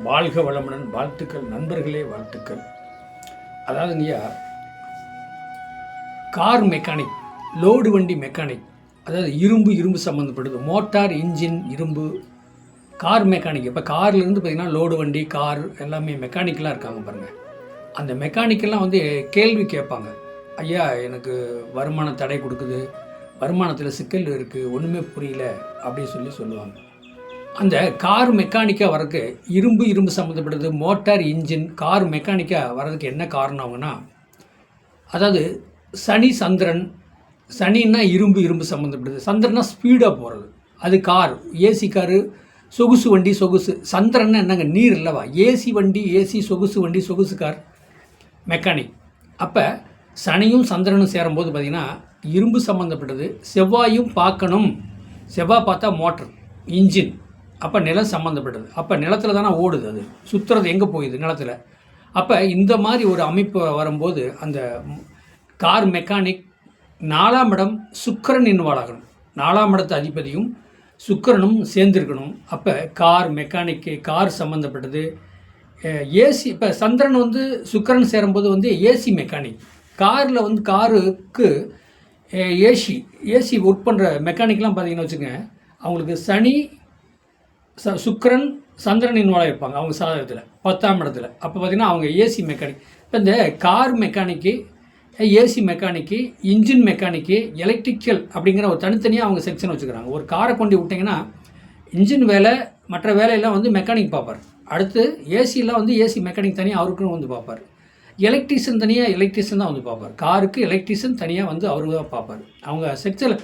வாழ்க வளமுடன். வாழ்த்துக்கள் நண்பர்களே, வாழ்த்துக்கள். அதாவதுங்கய்யா, கார் மெக்கானிக், லோடு வண்டி மெக்கானிக், அதாவது இரும்பு சம்மந்தப்படுது, மோட்டார் இன்ஜின் இரும்பு, கார் மெக்கானிக். இப்போ கார்லேருந்து பார்த்திங்கன்னா லோடு வண்டி, கார் எல்லாமே மெக்கானிக்கெலாம் இருக்காங்க பாருங்கள். அந்த மெக்கானிக்கெல்லாம் வந்து கேள்வி கேட்பாங்க. ஐயா, எனக்கு வருமான தடை கொடுக்குது, வருமானத்தில் சிக்கல் இருக்குது, ஒன்றுமே புரியல அப்படின்னு சொல்லுவாங்க. அந்த கார் மெக்கானிக்காக வரதுக்கு இரும்பு சம்மந்தப்படுது, மோட்டார் இன்ஜின், கார் மெக்கானிக்காக வர்றதுக்கு என்ன காரணம்னா, அதாவது சனி சந்திரன். சனின்னா இரும்பு சம்மந்தப்படுது, சந்திரனா ஸ்பீடாக போகிறது, அது கார், ஏசி காரு, சொகுசு வண்டி, சொகுசு. சந்திரன்னா என்னங்க, நீர் இல்லவா, ஏசி வண்டி, ஏசி சொகுசு வண்டி, சொகுசு கார், மெக்கானிக். அப்போ சனியும் சந்திரனும் சேரும்போது பார்த்திங்கன்னா இரும்பு சம்மந்தப்பட்டது. செவ்வாயும் பார்க்கணும், செவ்வாய் பார்த்தா மோட்டர் இன்ஜின், அப்போ நிலம் சம்மந்தப்பட்டது. அப்போ நிலத்தில் தானே ஓடுது, அது சுற்றுறது எங்கே போகுது, நிலத்தில். அப்போ இந்த மாதிரி ஒரு அமைப்பு வரும்போது அந்த கார் மெக்கானிக் 4ஆம் இடம் சுக்கிரன் இன்வால்வ் ஆகணும். 4ஆம் இடத்து அதிபதியும் சுக்கிரனும் சேர்ந்துருக்கணும். அப்போ கார் மெக்கானிக்கு, கார் சம்மந்தப்பட்டது. ஏசி, இப்போ சந்திரன் வந்து சுக்கிரன் சேரும்போது வந்து ஏசி மெக்கானிக். காரில் வந்து காருக்கு ஏசி ஒர்க் பண்ணுற மெக்கானிக்லாம் பார்த்தீங்கன்னு வச்சுக்கோங்க, அவங்களுக்கு சனி சுக்கிரன் சந்திரன் இன்வால்வ் இருப்பாங்க அவங்க சாதகத்தில் 10ஆம் இடத்துல. அப்போ பார்த்திங்கன்னா அவங்க ஏசி மெக்கானிக். இப்போ இந்த car mechanic, AC mechanic, engine mechanic, electrical அப்படிங்கிற ஒரு தனித்தனியாக அவங்க செக்ஷன் வச்சுக்கிறாங்க. ஒரு காரை கொண்டு விட்டிங்கன்னா இன்ஜின் வேலை, மற்ற வேலையெல்லாம் வந்து மெக்கானிக் பார்ப்பார். அடுத்து ஏசியெலாம் வந்து ஏசி மெக்கானிக் தனியாக அவருக்குன்னு வந்து பார்ப்பார். எலக்ட்ரிஷியன் தனியாக எலக்ட்ரிஷியன் தான் வந்து பார்ப்பார். காருக்கு எலக்ட்ரிஷியன் தனியாக வந்து அவரு தான் பார்ப்பார். அவங்க செக்ஷனில்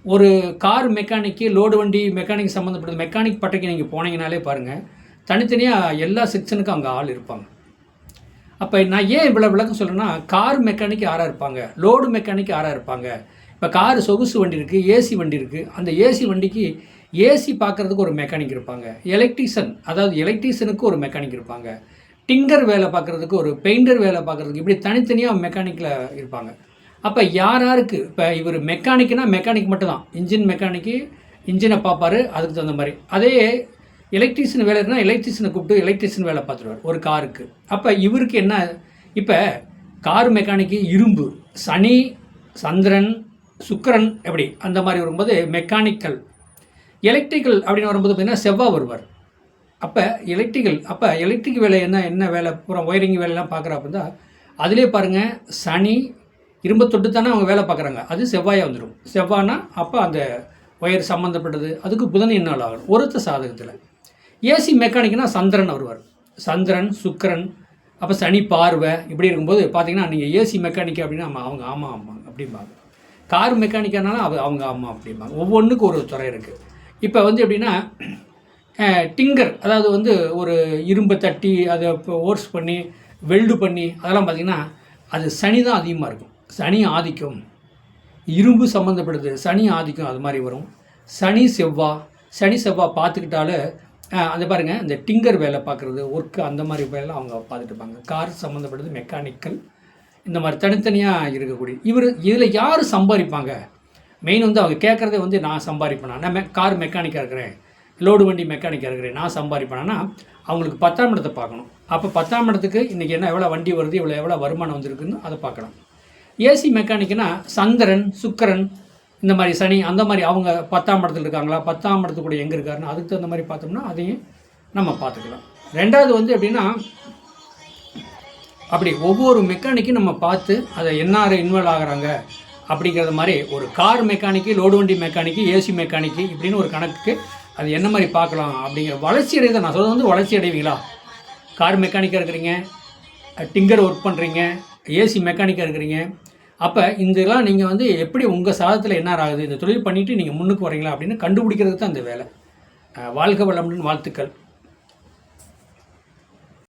ஒரு கார் மெக்கானிக்கு, லோடு வண்டி மெக்கானிக் சம்மந்தப்பட்டது மெக்கானிக் பட்டைக்கு நீங்கள் போனீங்கனாலே பாருங்கள், தனித்தனியாக எல்லா செக்ஷனுக்கும் அங்கே ஆள் இருப்பாங்க. அப்போ நான் ஏன் இவ்வளோ விளக்கம் சொல்கிறேன்னா, கார் மெக்கானிக் யாராக இருப்பாங்க, லோடு மெக்கானிக் யாராக இருப்பாங்க. இப்போ கார் சொகுசு வண்டி இருக்குது, ஏசி வண்டி இருக்குது. அந்த ஏசி வண்டிக்கு ஏசி பார்க்குறதுக்கு ஒரு மெக்கானிக் இருப்பாங்க. எலக்ட்ரிஷியன், அதாவது எலக்ட்ரிஷியனுக்கு ஒரு மெக்கானிக் இருப்பாங்க. டிங்கர் வேலை பார்க்குறதுக்கு, ஒரு பெயிண்டர் வேலை பார்க்குறதுக்கு, இப்படி தனித்தனியாக மெக்கானிக்கில் இருப்பாங்க. அப்போ யாருக்கு, இப்போ இவர் மெக்கானிக்னா மெக்கானிக் மட்டும்தான், இன்ஜின் மெக்கானிக்கு இன்ஜினை பார்ப்பார், அதுக்கு தகுந்த மாதிரி. அதே எலக்ட்ரிஷியன் வேலை இருக்குன்னா எலக்ட்ரிஷியனை கூப்பிட்டு எலக்ட்ரிஷியன் வேலை பார்த்துருவார் ஒரு காருக்கு. அப்போ இவருக்கு என்ன, இப்போ கார் மெக்கானிக்கு இரும்பு, சனி சந்திரன் சுக்கிரன் எப்படி அந்த மாதிரி வரும்போது மெக்கானிக்கல். எலக்ட்ரிக்கல் அப்படின்னு வரும்போது பார்த்திங்கன்னா செவ்வாய் வருவார். அப்போ எலக்ட்ரிக் வேலை என்ன வேலை, பூரா ஒயரிங் வேலையெல்லாம் பார்க்குறப்ப தான் அதிலே பாருங்கள், சனி இரும்பை தொட்டு தானே அவங்க வேலை பார்க்குறாங்க, அது செவ்வாயாக வந்துடும். செவ்வாய்னா அப்போ அந்த ஒயர் சம்மந்தப்பட்டது, அதுக்கு புதன் என்னால் ஆகணும் ஒருத்த சாதகத்தில். ஏசி மெக்கானிக்னால் சந்திரன் வருவார், சந்திரன் சுக்கிரன், அப்போ சனி பார்வை. இப்படி இருக்கும்போது பார்த்தீங்கன்னா நீங்கள் ஏசி மெக்கானிக் அப்படின்னா அவங்க ஆமாம் அப்படிம்பாங்க. கார் மெக்கானிக்கானாலும் அவங்க ஆமாம் அப்படிம்பாங்க. ஒவ்வொன்றுக்கும் ஒரு துறை இருக்குது. இப்போ வந்து எப்படின்னா டிங்கர், அதாவது வந்து ஒரு இரும்பை தட்டி அதை இப்போ ஓர்ஸ் பண்ணி வெல்டு பண்ணி அதெல்லாம் பார்த்திங்கன்னா அது சனி தான் அதிகமாக இருக்கும். சனி ஆதிக்கம், இரும்பு சம்மந்தப்படுது, சனி ஆதிக்கம் அது மாதிரி வரும். சனி செவ்வாய் பார்த்துக்கிட்டாலே அந்த பாருங்கள், இந்த டிங்கர் வேலை பார்க்குறது, ஒர்க்கு, அந்த மாதிரி வேலை அவங்க பார்த்துட்டு இருப்பாங்க. கார் சம்மந்தப்படுது மெக்கானிக்கல், இந்த மாதிரி தனித்தனியாக இருக்கக்கூடிய இதில் யார் சம்பாதிப்பாங்க, மெயின் வந்து அவங்க கேட்குறதே வந்து நான் சம்பாதிப்பேனா, நான் கார் மெக்கானிக்காக இருக்கிறேன், லோடு வண்டி மெக்கானிக்காக இருக்கிறேன், நான் சம்பாதிப்பேனா, அவங்களுக்கு 10ஆம் இடத்தை பார்க்கணும். அப்போ 10ஆம் இடத்துக்கு இன்றைக்கி என்ன எவ்வளோ வண்டி வருது, எவ்வளோ வருமானம் வந்திருக்குன்னு அதை பார்க்கலாம். ஏசி மெக்கானிக்குனா சந்திரன் சுக்கிரன் இந்த மாதிரி சனி அந்த மாதிரி அவங்க 10ஆம் இடத்துல இருக்காங்களா, 10ஆம் இடத்துக்கு கூட எங்கே இருக்காருன்னு அதுக்கு தகுந்த மாதிரி பார்த்தோம்னா அதையும் நம்ம பார்த்துக்கலாம். ரெண்டாவது வந்து எப்படின்னா, அப்படி ஒவ்வொரு மெக்கானிக்கும் நம்ம பார்த்து அதை என்ஆர் இன்வால்வ் ஆகிறாங்க அப்படிங்கிறது மாதிரி, ஒரு கார் மெக்கானிக்கு, லோடு வண்டி மெக்கானிக்கு, ஏசி மெக்கானிக்கு இப்படின்னு ஒரு கணக்குக்கு அது என்ன மாதிரி பார்க்கலாம் அப்படிங்கிற வளர்ச்சி அடையதை நான் சொல்கிறது வந்து வளர்ச்சி அடைவீங்களா. கார் மெக்கானிக்காக இருக்கிறீங்க, டிங்கர் ஒர்க் பண்ணுறீங்க, ஏசி மெக்கானிக்காக இருக்கிறீங்க, அப்போ இதெல்லாம் நீங்கள் வந்து எப்படி உங்கள் சாதத்தில் என்ன ஆகுது, இந்த தொழில் பண்ணிவிட்டு நீங்கள் முன்னுக்கு வரீங்களா அப்படின்னு கண்டுபிடிக்கிறதுக்கு தான் இந்த வேலை. வாழ்க வளமுடன், வாழ்த்துக்கள்.